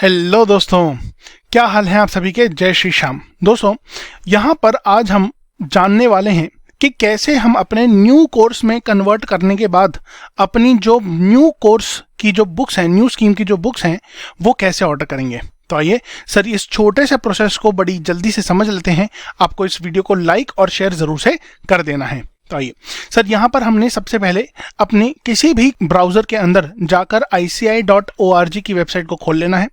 Hello दोस्तों, क्या हाल है आप सभी के। जय श्री श्याम। दोस्तों, यहाँ पर आज हम जानने वाले हैं कि कैसे हम अपने न्यू कोर्स में कन्वर्ट करने के बाद अपनी जो न्यू कोर्स की जो बुक्स हैं, न्यू स्कीम की जो बुक्स हैं, वो कैसे ऑर्डर करेंगे। तो आइए सर, इस छोटे से प्रोसेस को बड़ी जल्दी से समझ लेते हैं। आपको इस वीडियो को लाइक और शेयर जरूर से कर देना है। तो आइए सर, यहाँ पर हमने सबसे पहले अपने किसी भी ब्राउज़र के अंदर जाकर ICAI.org की वेबसाइट को खोल लेना है।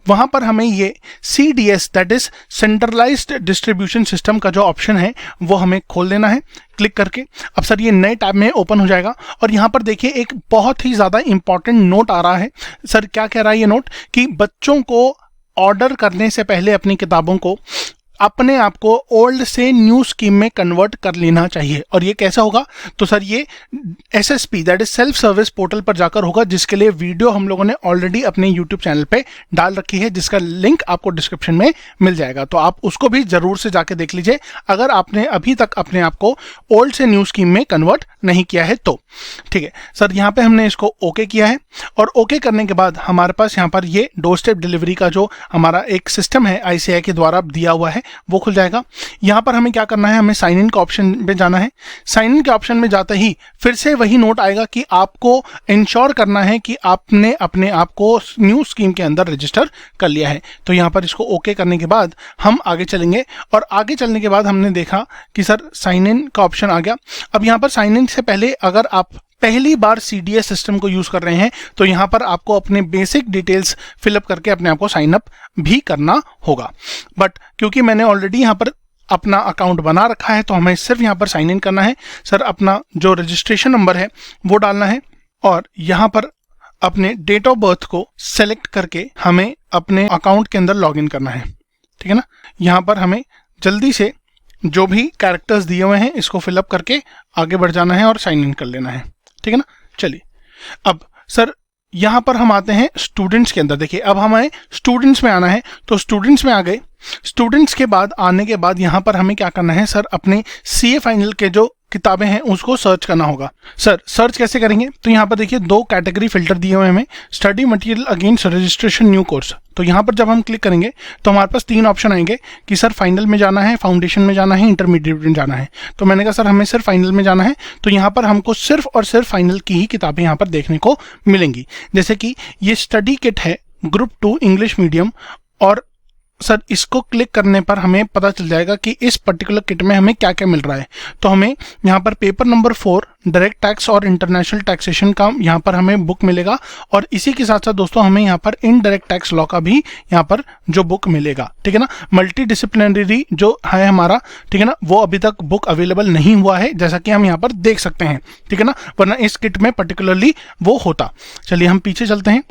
वहाँ पर हमें ये CDS that is centralised distribution system का जो ऑप्शन है वो हमें खोल देना है क्लिक करके। अब सर ये नए टैब में ओपन हो जाएगा और यहाँ पर देखिए एक बहुत ही ज़्यादा इंपॉर्टेंट नोट आ रहा है। सर क्या कह रहा है ये नोट कि बच्चों को ऑर्डर करने से पहले अपनी किताबों को अपने आप को ओल्ड से न्यू स्कीम में कन्वर्ट कर लेना चाहिए। और ये कैसा होगा, तो सर ये SSP that is self service portal पर जाकर होगा, जिसके लिए वीडियो हम लोगों ने ऑलरेडी अपने YouTube चैनल पे डाल रखी है, जिसका लिंक आपको डिस्क्रिप्शन में मिल जाएगा। तो आप उसको भी जरूर से जाके देख लीजिए अगर आपने अभी तक अपने आप को ओल्ड से न्यू स्कीम में कन्वर्ट नहीं किया है तो। ठीक है सर, यहाँ पे हमने इसको ओके किया है और ओके करने के बाद हमारे पास यहाँ पर ये डोर स्टेप डिलीवरी का जो हमारा एक सिस्टम है ICAI के द्वारा दिया हुआ है वो खुल जाएगा। यहाँ पर हमें क्या करना है, हमें साइन इन के ऑप्शन में जाना है। साइन इन के ऑप्शन में जाते ही फिर से वही नोट आएगा कि आपको इंश्योर करना है कि आपने अपने आप को न्यू स्कीम के अंदर रजिस्टर कर लिया है। तो यहाँ पर इसको ओके करने के बाद हम आगे चलेंगे और आगे चलने के बाद हमने देखा कि सर साइन इन का ऑप्शन आ गया। अब यहाँ पर साइन इन से पहले अगर आप पहली बार CDS सिस्टम को यूज कर रहे हैं तो यहाँ पर आपको अपने बेसिक डिटेल्स फिलअप करके अपने आप को साइन अप भी करना होगा। बट क्योंकि मैंने ऑलरेडी यहाँ पर अपना अकाउंट बना रखा है तो हमें सिर्फ यहाँ पर साइन इन करना है। सर अपना जो रजिस्ट्रेशन नंबर है वो डालना है और यहाँ पर अपने डेट ऑफ बर्थ को सेलेक्ट करके हमें अपने अकाउंट के अंदर लॉग इन करना है। ठीक है ना, यहाँ पर हमें जल्दी से जो भी कैरेक्टर्स दिए हुए हैं इसको फिलअप करके आगे बढ़ जाना है और साइन इन कर लेना है। ठीक है ना, चलिए अब सर यहाँ पर हम आते हैं स्टूडेंट्स के अंदर। देखिए अब हमें स्टूडेंट्स में आना है तो स्टूडेंट्स में आ गए। स्टूडेंट्स के बाद आने के बाद यहाँ पर हमें क्या करना है, सर अपने CA फाइनल के जो किताबें हैं उसको सर्च करना होगा। सर सर्च कैसे करेंगे, तो यहाँ पर देखिए दो कैटेगरी फिल्टर दिए हुए हैं हमें, study material against registration new course. तो यहाँ पर जब हम क्लिक करेंगे तो हमारे पास 3 ऑप्शन आएंगे कि सर फाइनल में जाना है, फाउंडेशन में जाना है, इंटरमीडिएट में जाना है। तो मैंने कहा सर हमें सिर्फ फाइनल में जाना है। तो यहाँ पर हमको सिर्फ और सिर्फ फाइनल की ही किताबें यहाँ पर देखने को मिलेंगी। जैसे कि ये स्टडी किट है ग्रुप 2 इंग्लिश मीडियम और सर इसको क्लिक करने पर हमें पता चल जाएगा कि इस पर्टिकुलर किट में हमें क्या क्या मिल रहा है। तो हमें यहाँ पर पेपर नंबर 4 डायरेक्ट टैक्स और इंटरनेशनल टैक्सेशन का यहाँ पर हमें बुक मिलेगा और इसी के साथ साथ दोस्तों हमें यहाँ पर इनडायरेक्ट टैक्स लॉ का भी यहाँ पर जो बुक मिलेगा। ठीक है ना, मल्टी डिसिप्लिनरी जो है हमारा, ठीक है ना, वो अभी तक बुक अवेलेबल नहीं हुआ है जैसा कि हम यहाँ पर देख सकते हैं। ठीक है ना, वरना इस किट में पर्टिकुलरली वो होता। चलिए हम पीछे चलते हैं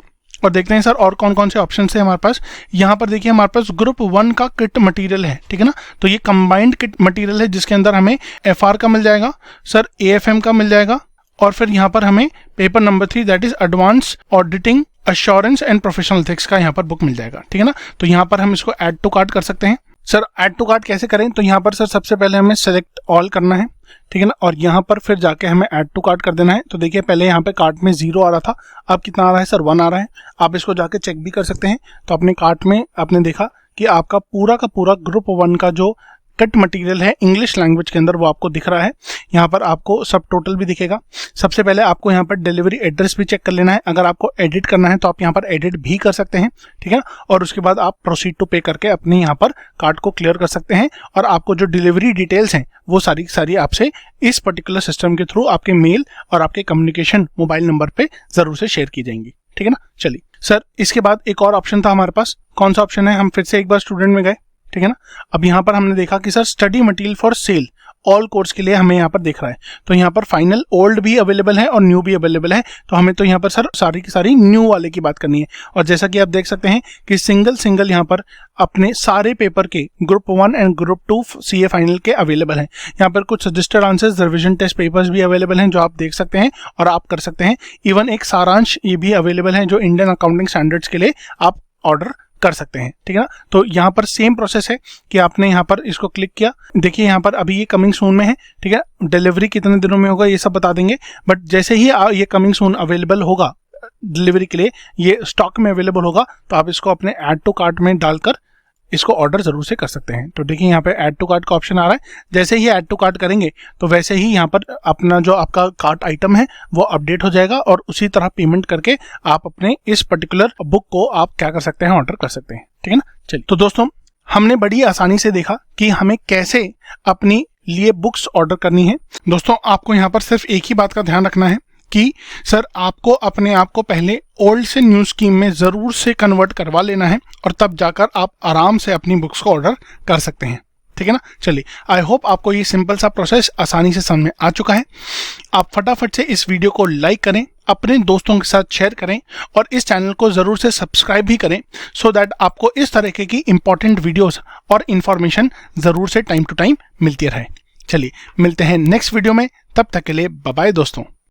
और देखते हैं सर और कौन कौन से ऑप्शन है हमारे पास। यहाँ पर देखिए हमारे पास ग्रुप 1 का किट मटेरियल है। ठीक है ना, तो ये कंबाइंड किट मटेरियल है जिसके अंदर हमें FR का मिल जाएगा, सर AFM का मिल जाएगा और फिर यहाँ पर हमें paper number 3 that is advance auditing assurance and professional ethics का यहाँ पर बुक मिल जाएगा। ठीक है ना, तो यहाँ पर हम इसको ऐड टू कार्ट कर सकते हैं। सर ऐड टू कार्ट कैसे करें, तो यहाँ पर सर सबसे पहले हमें सेलेक्ट ऑल करना है। ठीक है ना, और यहाँ पर फिर जाके हमें ऐड टू कार्ट कर देना है। तो देखिए पहले यहाँ पे कार्ट में 0 आ रहा था, अब कितना आ रहा है सर 1 आ रहा है। आप इसको जाके चेक भी कर सकते हैं। तो अपने कार्ट में आपने देखा कि आपका पूरा का पूरा ग्रुप 1 का जो कट मटेरियल है इंग्लिश लैंग्वेज के अंदर वो आपको दिख रहा है। यहाँ पर आपको सब टोटल भी दिखेगा। सबसे पहले आपको यहाँ पर डिलीवरी एड्रेस भी चेक कर लेना है। अगर आपको एडिट करना है तो आप यहाँ पर एडिट भी कर सकते हैं। ठीक है, और उसके बाद आप प्रोसीड टू पे करके अपने यहाँ पर कार्ड को क्लियर कर सकते हैं और आपको जो डिलीवरी डिटेल्स हैं वो सारी आपसे इस पर्टिकुलर सिस्टम के थ्रू आपके मेल और आपके कम्युनिकेशन मोबाइल नंबर पे जरूर से शेयर की जाएंगी। ठीक है ना, चलिए सर इसके बाद एक और ऑप्शन था हमारे पास। कौन सा ऑप्शन है, हम फिर से एक बार स्टूडेंट में गए। ठीक है ना, अब यहाँ पर हमने देखा कि sir study material for sale all course के लिए हमें यहाँ पर दिख रहा है। तो यहाँ पर फाइनल ओल्ड भी अवेलेबल है और न्यू भी अवेलेबल है। तो हमें तो यहाँ पर सर सारी की सारी न्यू वाले की बात करनी है। और जैसा कि आप देख सकते हैं कि सिंगल यहाँ पर अपने सारे पेपर के group 1 and group 2 CA final के अवेलेबल हैं। यहाँ पर कुछ suggested answers, revision test papers भी अवेलेबल हैं जो आप देख सकते हैं और आप कर सकते हैं। इवन एक सारांश ये भी अवेलेबल है जो इंडियन अकाउंटिंग स्टैंडर्ड्स के लिए आप ऑर्डर कर सकते हैं। ठीक है ना, तो यहाँ पर सेम प्रोसेस है कि आपने यहाँ पर इसको क्लिक किया। देखिए यहाँ पर अभी ये कमिंग सून में है। ठीक है, डिलीवरी कितने दिनों में होगा ये सब बता देंगे, बट जैसे ही ये कमिंग सून अवेलेबल होगा डिलीवरी के लिए ये स्टॉक में अवेलेबल होगा, तो आप इसको अपने ऐड टू कार्ट में डालकर इसको ऑर्डर जरूर से कर सकते हैं। तो देखिए यहाँ पे ऐड टू कार्ट का ऑप्शन आ रहा है, जैसे ही ऐड टू कार्ट करेंगे तो वैसे ही यहाँ पर अपना जो आपका कार्ट आइटम है वो अपडेट हो जाएगा और उसी तरह पेमेंट करके आप अपने इस पर्टिकुलर बुक को आप क्या कर सकते हैं, ऑर्डर कर सकते हैं। ठीक है ना। चलिए, तो दोस्तों हमने बड़ी आसानी से देखा कि हमें कैसे अपनी लिए बुक्स ऑर्डर करनी है। दोस्तों आपको यहाँ पर सिर्फ एक ही बात का ध्यान रखना है कि सर आपको अपने आप को पहले ओल्ड से न्यू स्कीम में ज़रूर से कन्वर्ट करवा लेना है और तब जाकर आप आराम से अपनी बुक्स को ऑर्डर कर सकते हैं। ठीक है ना। चलिए, आई होप आपको ये सिंपल सा प्रोसेस आसानी से समझ में आ चुका है। आप फटाफट से इस वीडियो को लाइक करें, अपने दोस्तों के साथ शेयर करें और इस चैनल को ज़रूर से सब्सक्राइब भी करें, सो दैट आपको इस तरीके की इंपॉर्टेंट वीडियोस और इन्फॉर्मेशन ज़रूर से टाइम टू टाइम मिलती रहे। चलिए, मिलते हैं नेक्स्ट वीडियो में, तब तक के लिए बाय बाय दोस्तों।